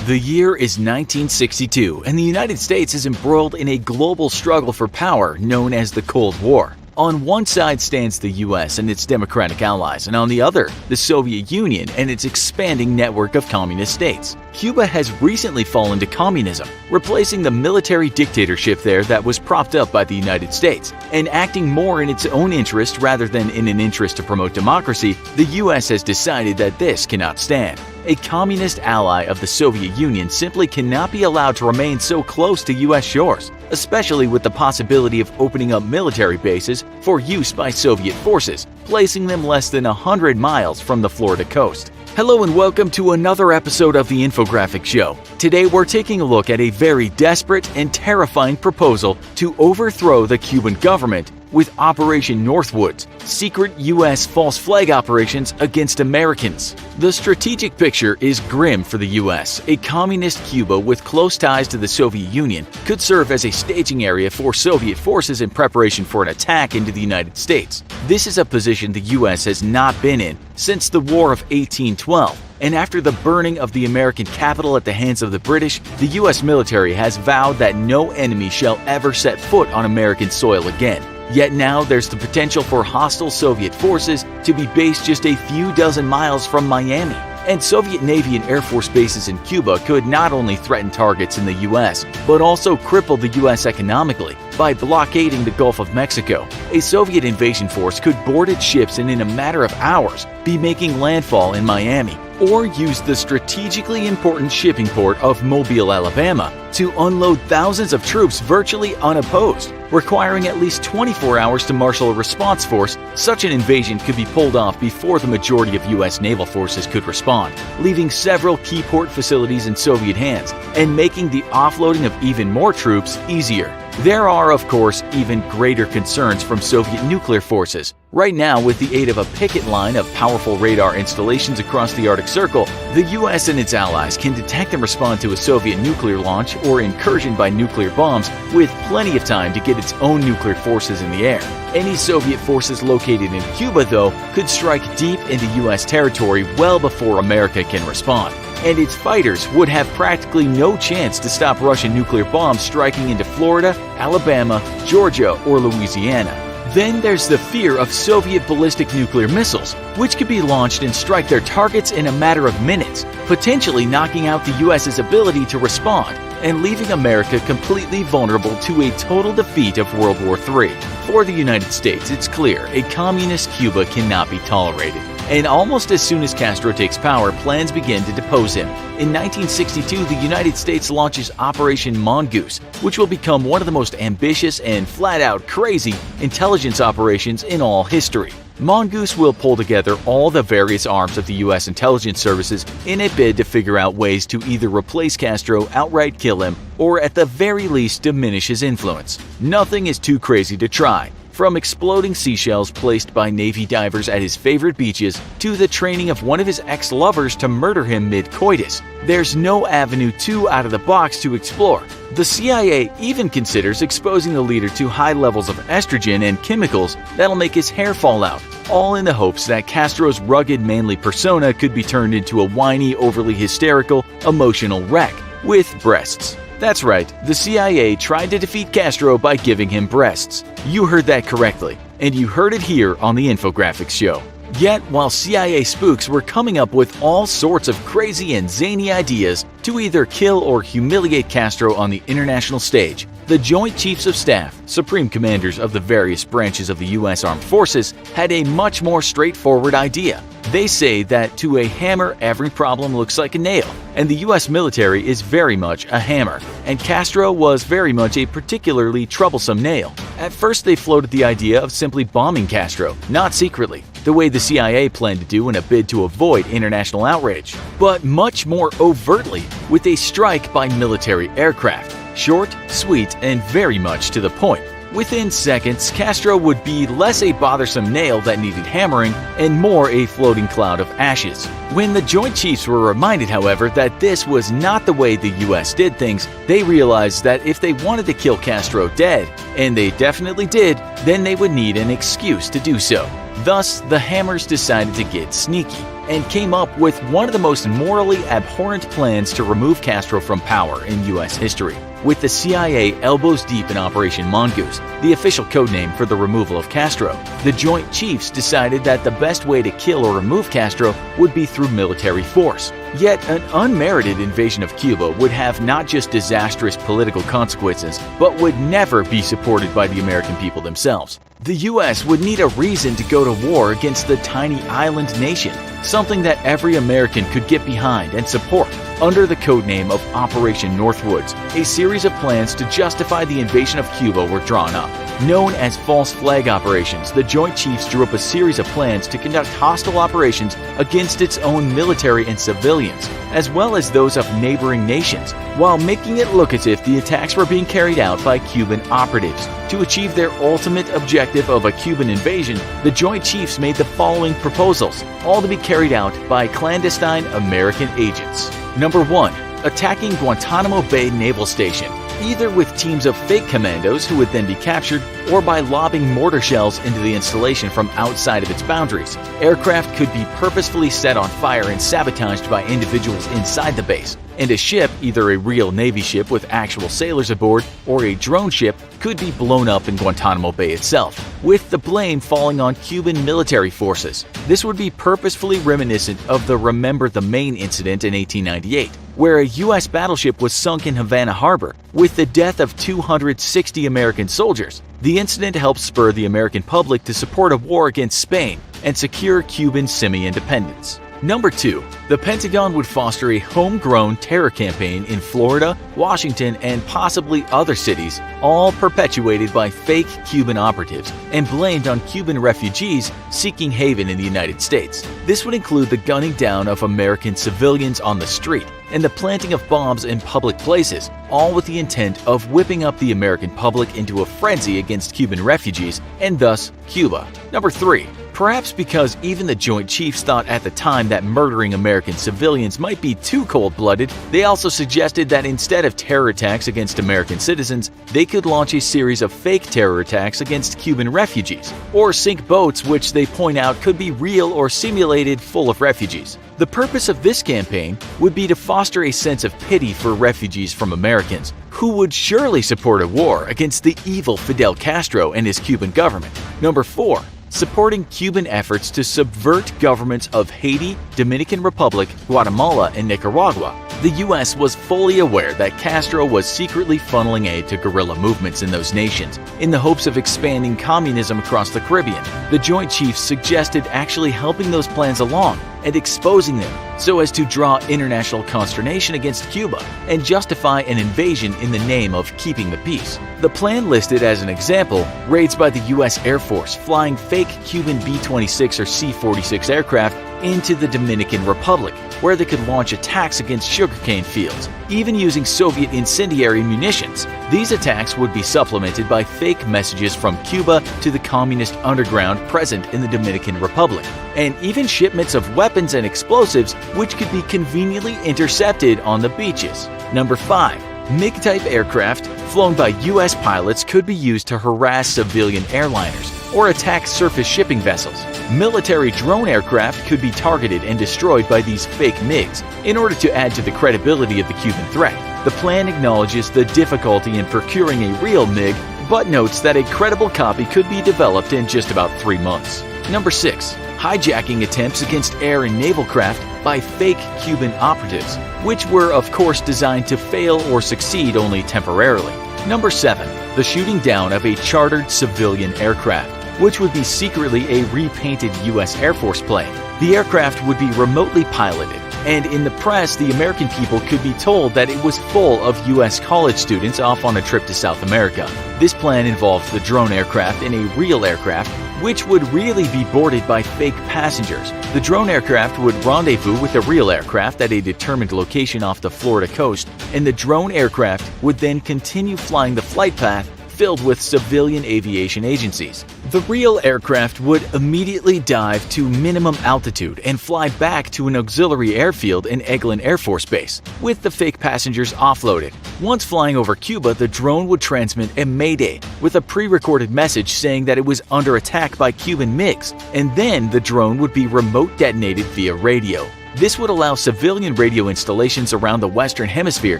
The year is 1962, and the United States is embroiled in a global struggle for power known as the Cold War. On one side stands the US and its democratic allies, and on the other, the Soviet Union and its expanding network of communist states. Cuba has recently fallen to communism, replacing the military dictatorship there that was propped up by the United States. And acting more in its own interest rather than in an interest to promote democracy, the US has decided that this cannot stand. A communist ally of the Soviet Union simply cannot be allowed to remain so close to US shores, especially with the possibility of opening up military bases for use by Soviet forces, placing them less than 100 miles from the Florida coast. Hello and welcome to another episode of the Infographic Show. Today we're taking a look at a very desperate and terrifying proposal to overthrow the Cuban government with Operation Northwoods, secret U.S. false flag operations against Americans. The strategic picture is grim for the U.S. A communist Cuba with close ties to the Soviet Union could serve as a staging area for Soviet forces in preparation for an attack into the United States. This is a position the U.S. has not been in since the War of 1812. And after the burning of the American capital at the hands of the British, the U.S. military has vowed that no enemy shall ever set foot on American soil again. Yet now there's the potential for hostile Soviet forces to be based just a few dozen miles from Miami. And Soviet Navy and Air Force bases in Cuba could not only threaten targets in the U.S., but also cripple the U.S. economically by blockading the Gulf of Mexico. A Soviet invasion force could board its ships and in a matter of hours be making landfall in Miami, or use the strategically important shipping port of Mobile, Alabama, to unload thousands of troops virtually unopposed, requiring at least 24 hours to marshal a response force. Such an invasion could be pulled off before the majority of U.S. naval forces could respond, leaving several key port facilities in Soviet hands and making the offloading of even more troops easier. There are, of course, even greater concerns from Soviet nuclear forces. Right now, with the aid of a picket line of powerful radar installations across the Arctic Circle, the U.S. and its allies can detect and respond to a Soviet nuclear launch or incursion by nuclear bombs with plenty of time to get its own nuclear forces in the air. Any Soviet forces located in Cuba, though, could strike deep into U.S. territory well before America can respond. And its fighters would have practically no chance to stop Russian nuclear bombs striking into Florida, Alabama, Georgia, or Louisiana. Then there's the fear of Soviet ballistic nuclear missiles, which could be launched and strike their targets in a matter of minutes, potentially knocking out the U.S.'s ability to respond and leaving America completely vulnerable to a total defeat of World War III. For the United States, it's clear a communist Cuba cannot be tolerated. And almost as soon as Castro takes power, plans begin to depose him. In 1962, the United States launches Operation Mongoose, which will become one of the most ambitious and flat-out crazy intelligence operations in all history. Mongoose will pull together all the various arms of the U.S. intelligence services in a bid to figure out ways to either replace Castro, outright kill him, or at the very least diminish his influence. Nothing is too crazy to try. From exploding seashells placed by Navy divers at his favorite beaches to the training of one of his ex-lovers to murder him mid-coitus, there's no avenue too out of the box to explore. The CIA even considers exposing the leader to high levels of estrogen and chemicals that'll make his hair fall out, all in the hopes that Castro's rugged, manly persona could be turned into a whiny, overly hysterical, emotional wreck with breasts. That's right, the CIA tried to defeat Castro by giving him breasts. You heard that correctly, and you heard it here on the Infographics Show. Yet, while CIA spooks were coming up with all sorts of crazy and zany ideas to either kill or humiliate Castro on the international stage, the Joint Chiefs of Staff, supreme commanders of the various branches of the U.S. Armed Forces, had a much more straightforward idea. They say that to a hammer, every problem looks like a nail, and the U.S. military is very much a hammer, and Castro was very much a particularly troublesome nail. At first, they floated the idea of simply bombing Castro, not secretly, the way the CIA planned to do in a bid to avoid international outrage, but much more overtly with a strike by military aircraft. Short, sweet, and very much to the point. Within seconds, Castro would be less a bothersome nail that needed hammering and more a floating cloud of ashes. When the Joint Chiefs were reminded, however, that this was not the way the U.S. did things, they realized that if they wanted to kill Castro dead, and they definitely did, then they would need an excuse to do so. Thus, the hammers decided to get sneaky. and came up with one of the most morally abhorrent plans to remove Castro from power in U.S. history. With the CIA elbows deep in Operation Mongoose, the official codename for the removal of Castro, the Joint Chiefs decided that the best way to kill or remove Castro would be through military force. Yet, an unmerited invasion of Cuba would have not just disastrous political consequences, but would never be supported by the American people themselves. The U.S. would need a reason to go to war against the tiny island nation, something that every American could get behind and support. Under the codename of Operation Northwoods, a series of plans to justify the invasion of Cuba were drawn up. Known as false flag operations, the Joint Chiefs drew up a series of plans to conduct hostile operations against its own military and civilians, as well as those of neighboring nations, while making it look as if the attacks were being carried out by Cuban operatives. To achieve their ultimate objective of a Cuban invasion, the Joint Chiefs made the following proposals, all to be carried out by clandestine American agents. Number 1. Attacking Guantanamo Bay Naval Station, either with teams of fake commandos who would then be captured, or by lobbing mortar shells into the installation from outside of its boundaries. Aircraft could be purposefully set on fire and sabotaged by individuals inside the base, and a ship, either a real Navy ship with actual sailors aboard or a drone ship, could be blown up in Guantanamo Bay itself, with the blame falling on Cuban military forces. This would be purposefully reminiscent of the Remember the Maine incident in 1898, where a U.S. battleship was sunk in Havana Harbor, with the death of 260 American soldiers. The incident helped spur the American public to support a war against Spain and secure Cuban semi-independence. Number 2. The Pentagon would foster a homegrown terror campaign in Florida, Washington, and possibly other cities, all perpetuated by fake Cuban operatives and blamed on Cuban refugees seeking haven in the United States. This would include the gunning down of American civilians on the street and the planting of bombs in public places, all with the intent of whipping up the American public into a frenzy against Cuban refugees and thus Cuba. Number 3. Perhaps because even the Joint Chiefs thought at the time that murdering American civilians might be too cold-blooded, they also suggested that instead of terror attacks against American citizens, they could launch a series of fake terror attacks against Cuban refugees, or sink boats which they point out could be real or simulated full of refugees. The purpose of this campaign would be to foster a sense of pity for refugees from Americans, who would surely support a war against the evil Fidel Castro and his Cuban government. Number 4. Supporting Cuban efforts to subvert governments of Haiti, Dominican Republic, Guatemala, and Nicaragua. The U.S. was fully aware that Castro was secretly funneling aid to guerrilla movements in those nations, in the hopes of expanding communism across the Caribbean. The Joint Chiefs suggested actually helping those plans along and exposing them so as to draw international consternation against Cuba and justify an invasion in the name of keeping the peace. The plan listed as an example raids by the U.S. Air Force flying fake Cuban B-26 or C-46 aircraft into the Dominican Republic, where they could launch attacks against sugarcane fields, even using Soviet incendiary munitions. These attacks would be supplemented by fake messages from Cuba to the communist underground present in the Dominican Republic, and even shipments of weapons and explosives which could be conveniently intercepted on the beaches. Number 5. MiG-type aircraft flown by U.S. pilots could be used to harass civilian airliners or attack surface shipping vessels. Military drone aircraft could be targeted and destroyed by these fake MiGs in order to add to the credibility of the Cuban threat. The plan acknowledges the difficulty in procuring a real MiG, but notes that a credible copy could be developed in just about 3 months. Number 6. Hijacking attempts against air and naval craft by fake Cuban operatives, which were of course designed to fail or succeed only temporarily. Number 7. The shooting down of a chartered civilian aircraft, which would be secretly a repainted U.S. Air Force plane. The aircraft would be remotely piloted, and in the press, the American people could be told that it was full of U.S. college students off on a trip to South America. This plan involved the drone aircraft and a real aircraft, which would really be boarded by fake passengers. The drone aircraft would rendezvous with the real aircraft at a determined location off the Florida coast, and the drone aircraft would then continue flying the flight path filled with civilian aviation agencies. The real aircraft would immediately dive to minimum altitude and fly back to an auxiliary airfield in Eglin Air Force Base, with the fake passengers offloaded. Once flying over Cuba, the drone would transmit a mayday with a pre-recorded message saying that it was under attack by Cuban MiGs, and then the drone would be remote detonated via radio. This would allow civilian radio installations around the Western Hemisphere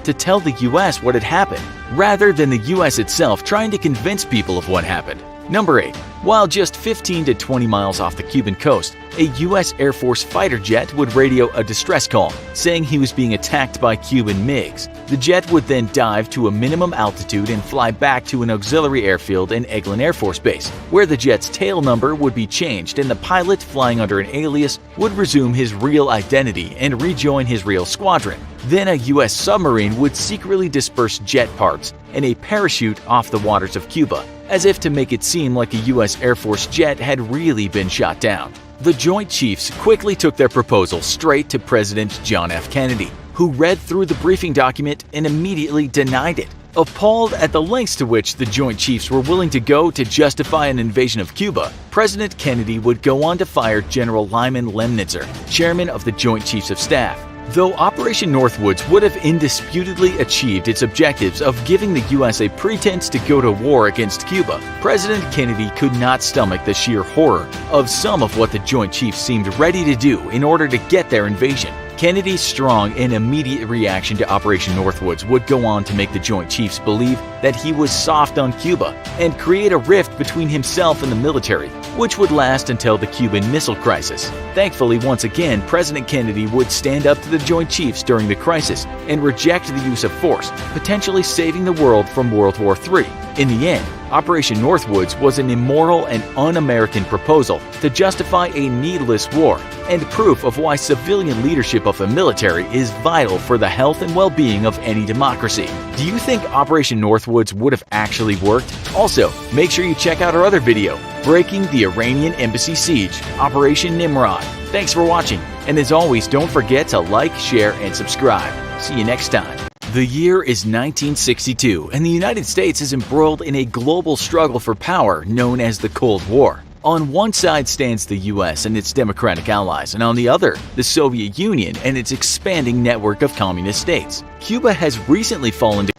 to tell the US what had happened, rather than the US itself trying to convince people of what happened. Number 8. While just 15 to 20 miles off the Cuban coast, a U.S. Air Force fighter jet would radio a distress call, saying he was being attacked by Cuban MiGs. The jet would then dive to a minimum altitude and fly back to an auxiliary airfield in Eglin Air Force Base, where the jet's tail number would be changed and the pilot, flying under an alias, would resume his real identity and rejoin his real squadron. Then a U.S. submarine would secretly disperse jet parts and a parachute off the waters of Cuba, as if to make it seem like a U.S. Air Force jet had really been shot down. The Joint Chiefs quickly took their proposal straight to President John F. Kennedy, who read through the briefing document and immediately denied it. Appalled at the lengths to which the Joint Chiefs were willing to go to justify an invasion of Cuba, President Kennedy would go on to fire General Lyman Lemnitzer, chairman of the Joint Chiefs of Staff. Though Operation Northwoods would have indisputably achieved its objectives of giving the U.S. a pretense to go to war against Cuba, President Kennedy could not stomach the sheer horror of some of what the Joint Chiefs seemed ready to do in order to get their invasion. Kennedy's strong and immediate reaction to Operation Northwoods would go on to make the Joint Chiefs believe that he was soft on Cuba and create a rift between himself and the military, which would last until the Cuban Missile Crisis. Thankfully, once again, President Kennedy would stand up to the Joint Chiefs during the crisis and reject the use of force, potentially saving the world from World War III. In the end, Operation Northwoods was an immoral and un-American proposal to justify a needless war and proof of why civilian leadership of the military is vital for the health and well-being of any democracy. Do you think Operation Northwoods would have actually worked? Also, make sure you check out our other video, Breaking the Iranian Embassy Siege, Operation Nimrod. Thanks for watching, and as always, don't forget to like, share, and subscribe. See you next time. The year is 1962, and the United States is embroiled in a global struggle for power known as the Cold War. On one side stands the US and its democratic allies, and on the other, the Soviet Union and its expanding network of communist states. Cuba has recently fallen to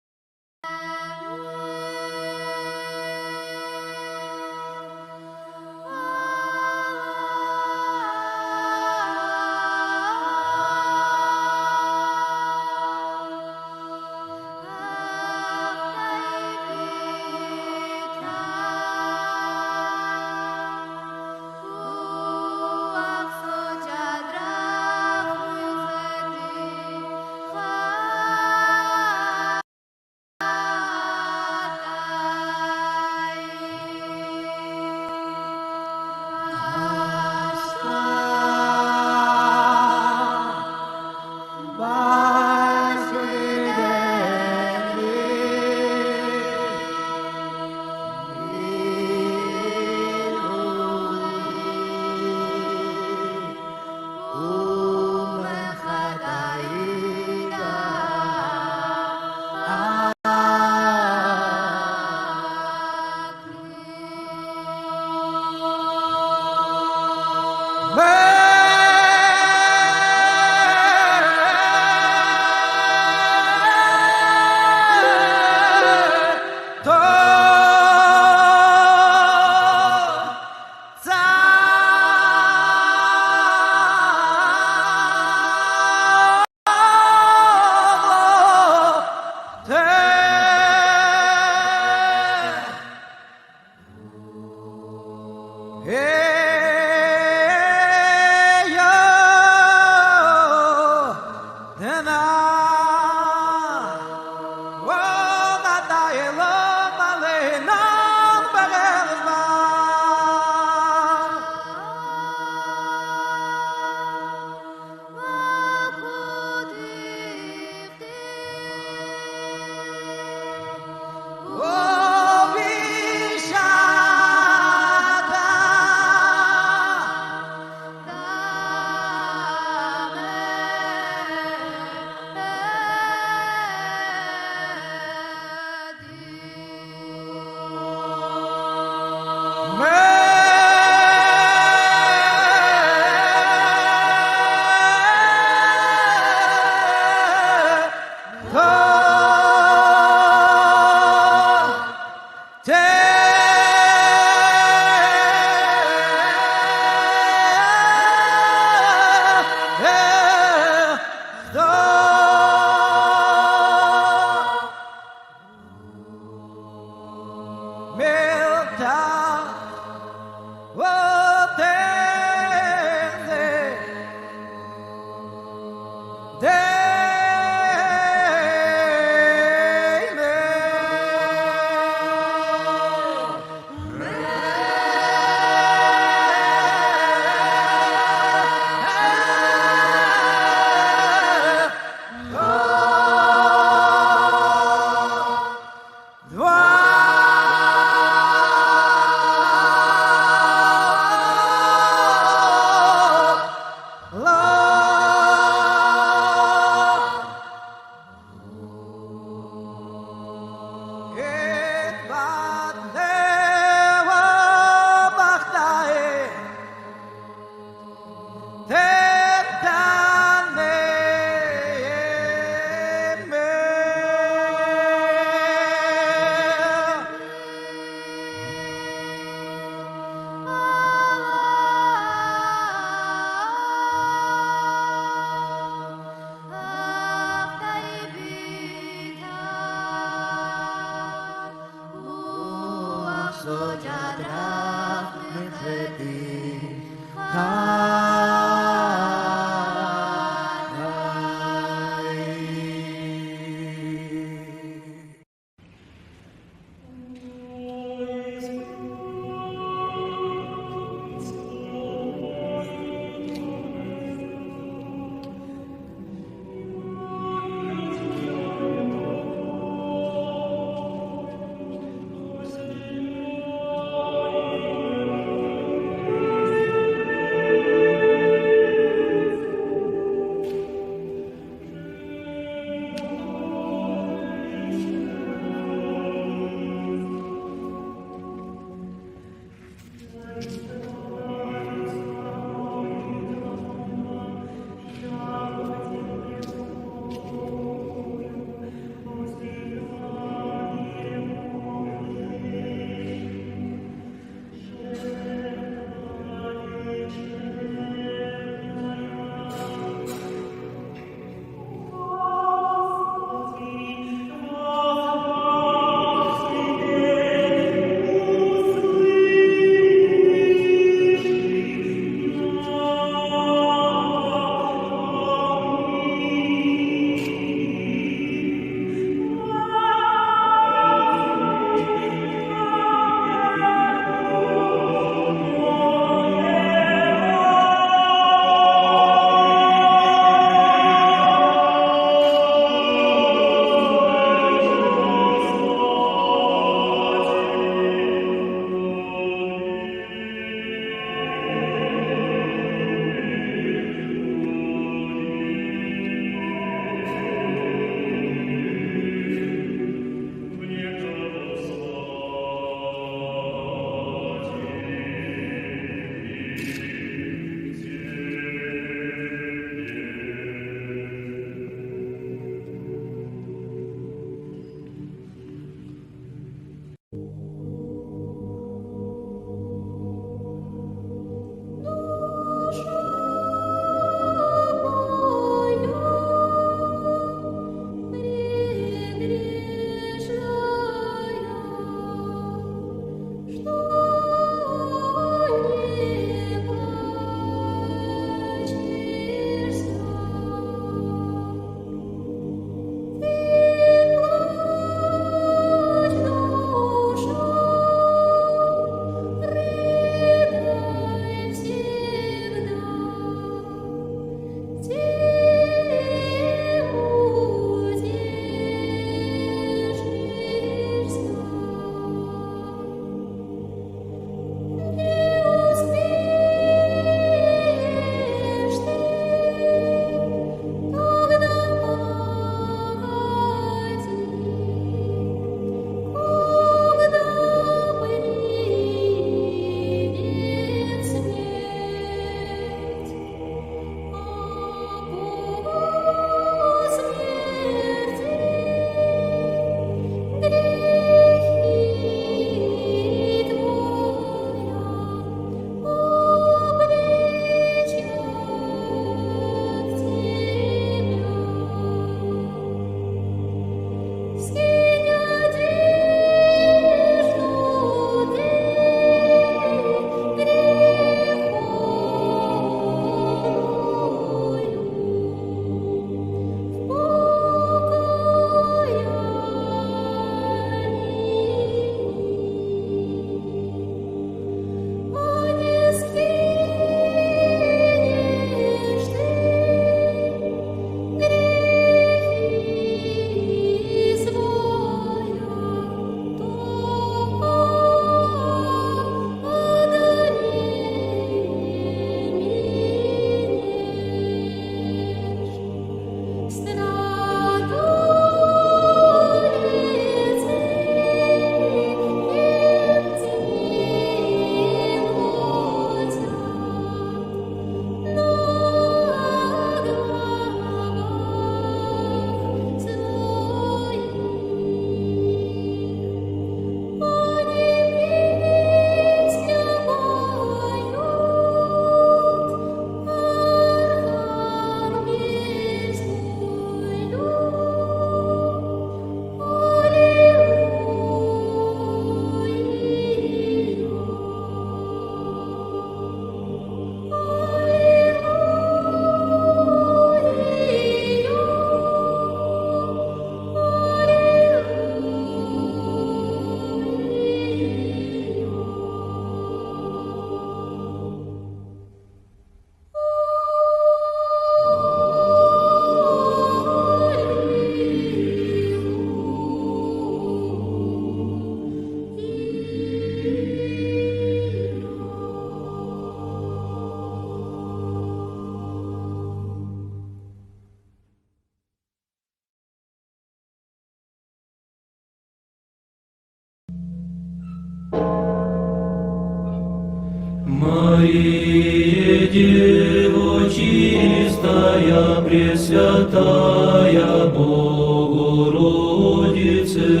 Мария, Дева чистая, Пресвятая Богородице,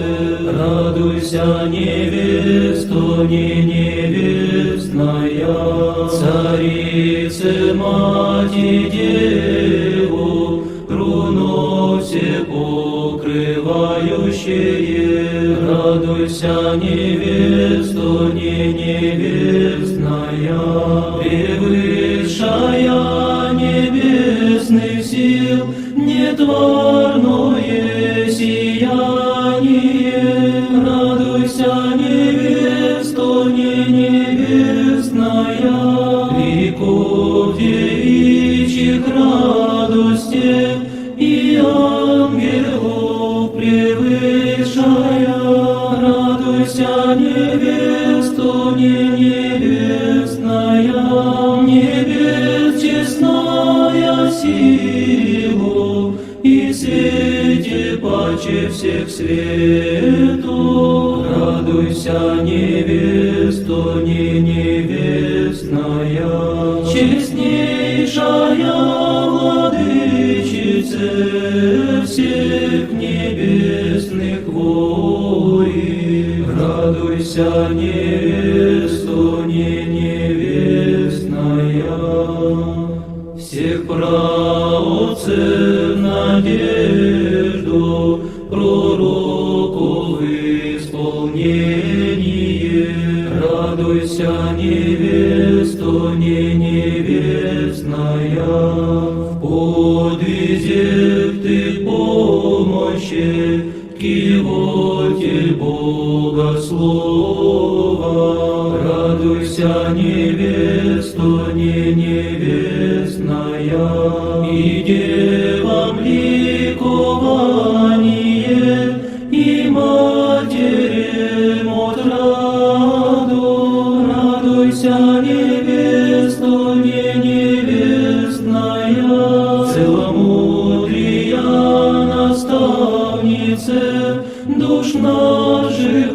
радуйся, невесто не невестная, Царице, Мати, Деву, круну все покрывающее, радуйся, невесто не невестная, превысшая небесных сил, нетворное сияние, радуйся, невесто не невестная, веков девичьих радости и ангелов превышая, радуйся, невесто не невестная, небес честная сила и свете паче всех свету, радуйся, невесто не невестная, честнейшая владычица всех небесных воинов, радуйся, невесто не невестная, всех праотцев надежду, пророков исполнение, радуйся, невесто не невестная, в подвизе ты помощи, кивоте Богослова, радуйся, невесто не невестная, и девам ликование, и матерям отраду, радуйся, невесто не невестная, целомудрия наставнице, душ наших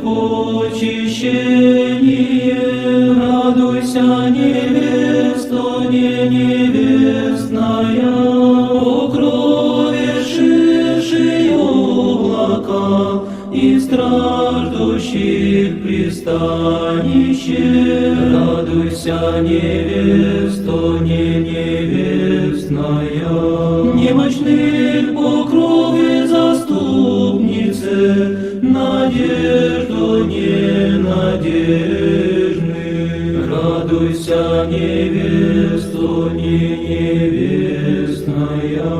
очищение, радуйся, невесто не невестная, покровившие облака и страждущих пристанище, радуйся, невесто не невестная, немощных покровы заступницы, надежду ненадежных, радуйся, невесто не невестная,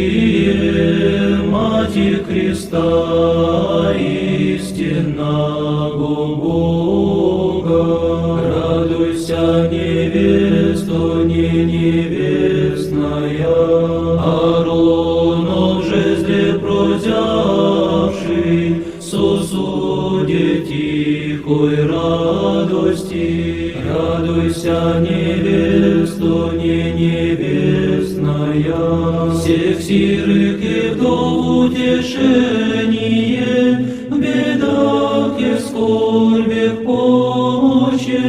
Мария, Матерь Христа, истинного Бога, радуйся, невесто не невестная, Ааронов жезле прозявший, сосуде тихой радости, радуйся, невесто не невестная, всех сирых и вдов утешение, в бедах и скорбях помощи,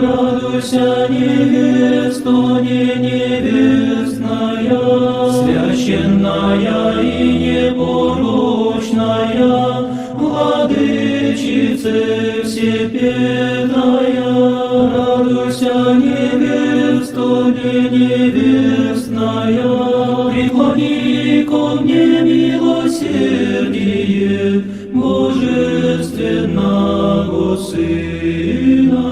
радуйся, невесто не невестная, священная и непорочная, владычице всепетая, радуйся, невесто не невестная, преклони ко мне милосердие божественного Сына,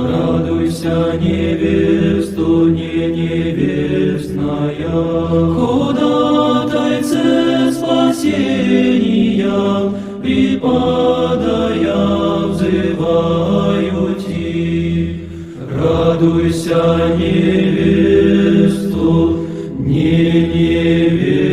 радуйся, невесто не невестная, ходатайце спасения, преподая взываю ти, радуйся, невесто не невестная.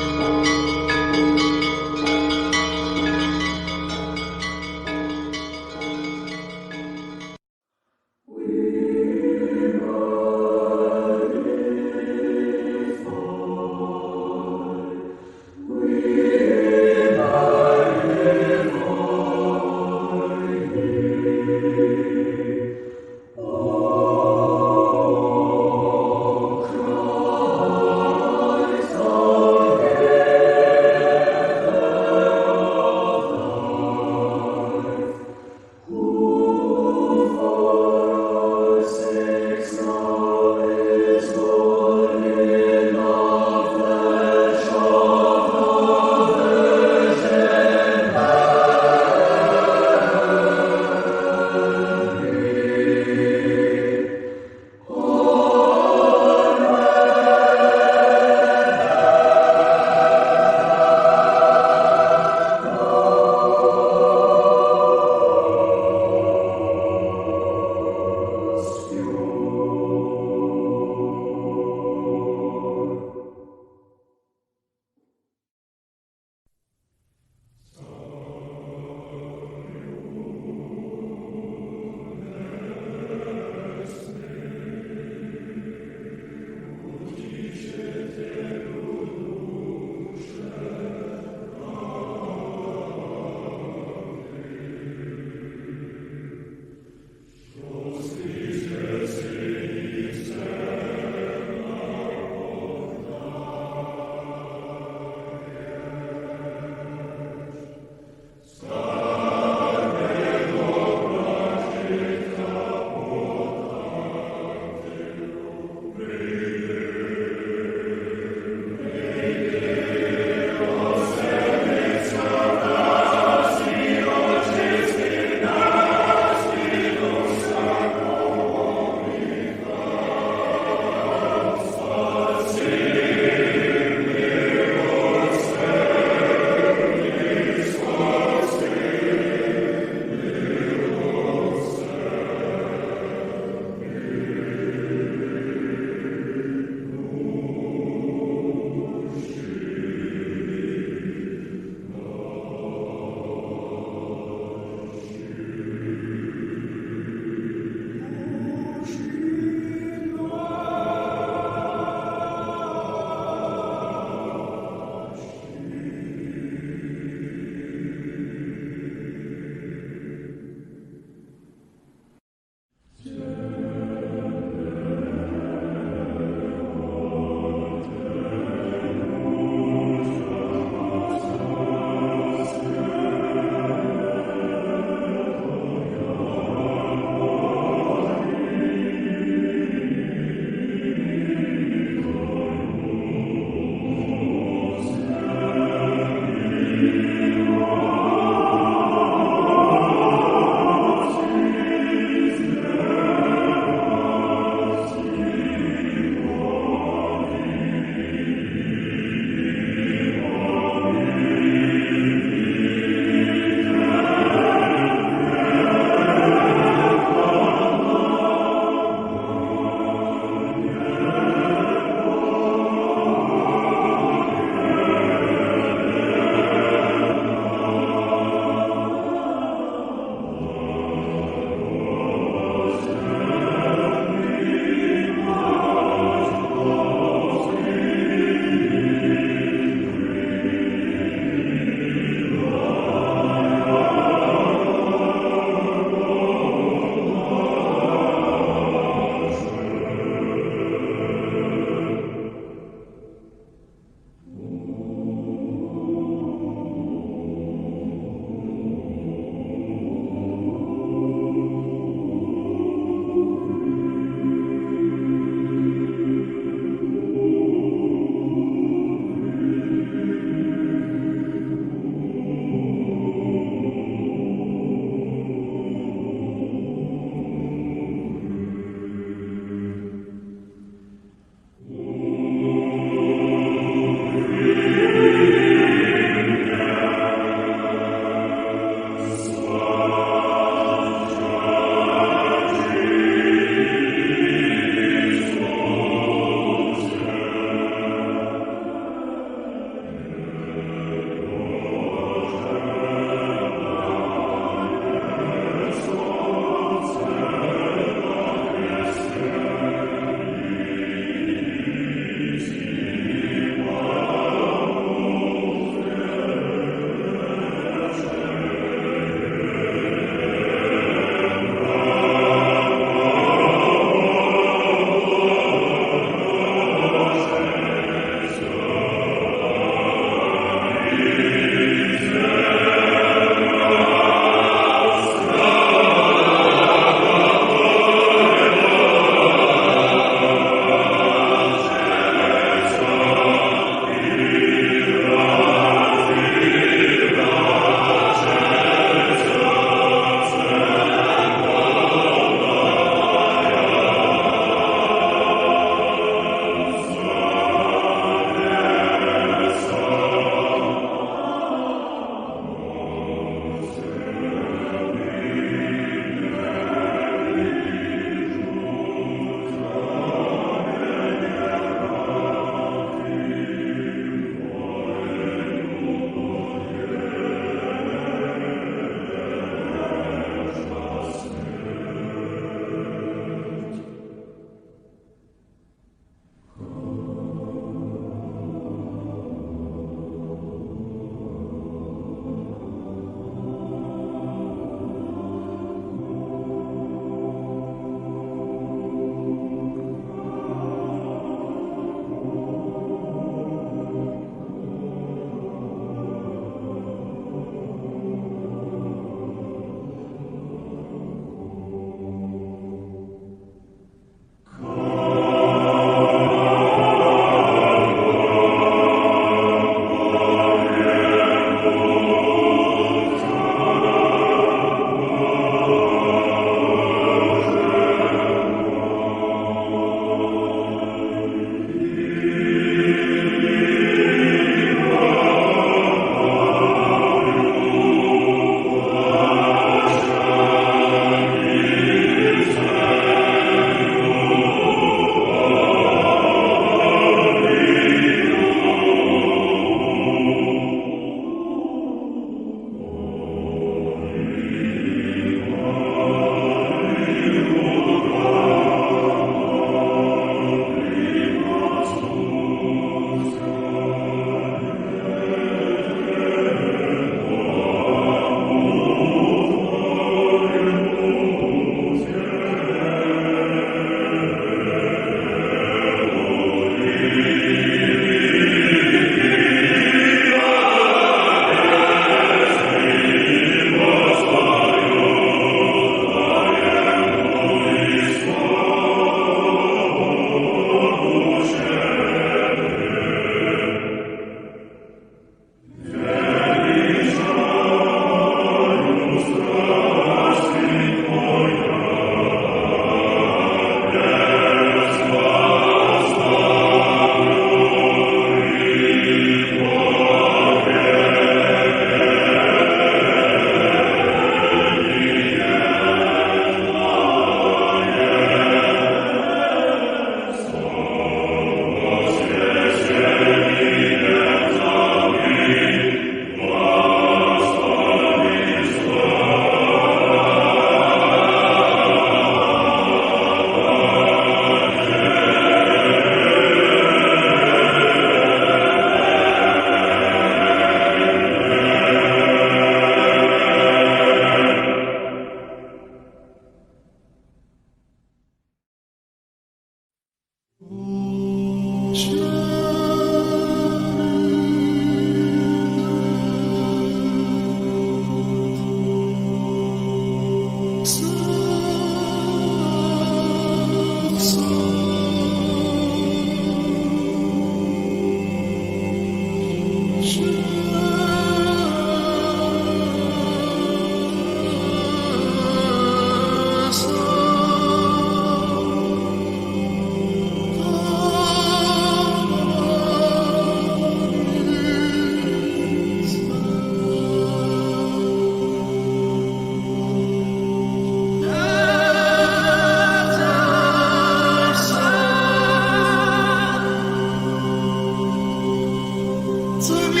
to me.